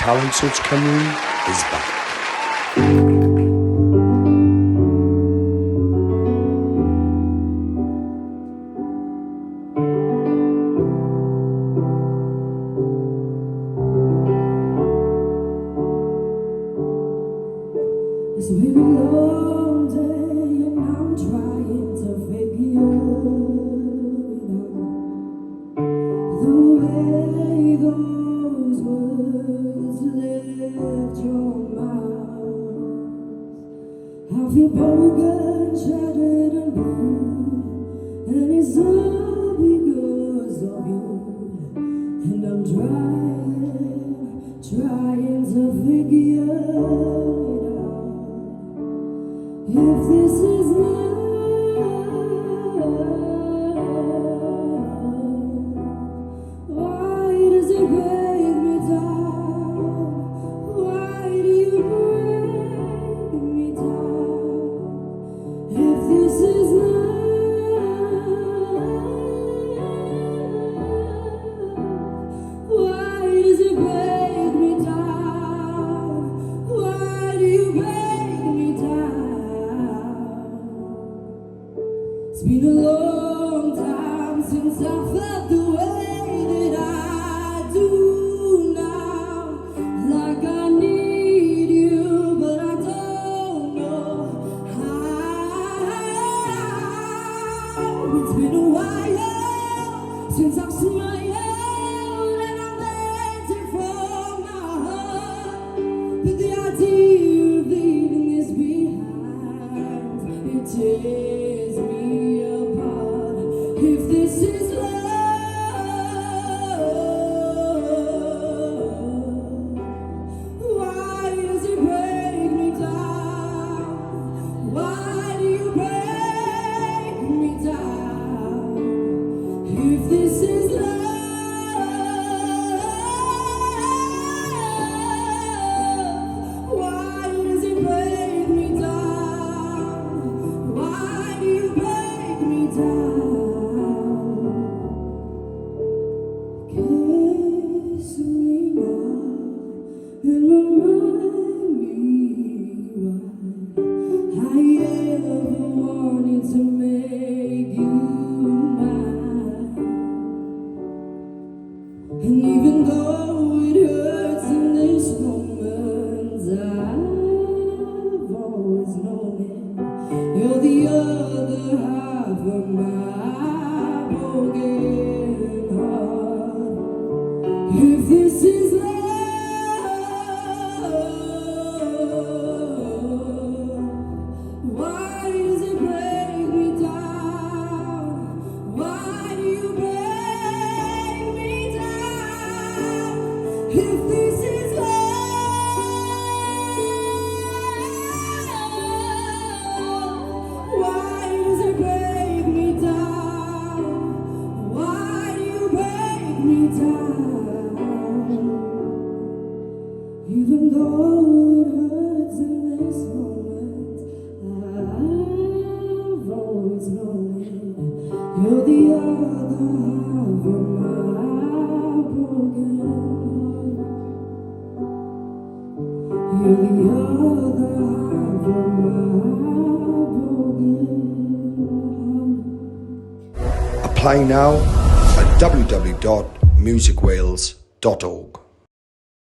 Talent Search Cameroon is back. It's been a long day and I'm trying to figure it out. The way those words left your mouth, I feel broken, shattered and blue, and it's all because of you. And I'm trying to figure it out. If this is love, why does it break me down? Why do you break me down? If this is love, why does it break me down? Why do you break me down? It's been a long time since I felt the way that I do now. Like I need you, but I don't know how. It's been a while since I've smiled and I'm dancing from my heart. But the idea of leaving this behind, it tears me apart. If this is love, why does it break me down? Why do you break me down? If this is love, why does it break me down? Why do you break me down? Kiss me now and remind me why I ever wanted to make you mine. And even though it hurts in this moment, I've always known it. You're the other half of my broken heart. If this is love, why does it break me down? Why do you break me down? If this is love, why does it break me down? Why do you break me down? Even though it hurts in this moment, I've always known it. You're the other half of my broken heart. You're the other half of my broken heart. Apply now at www.musicwales.org.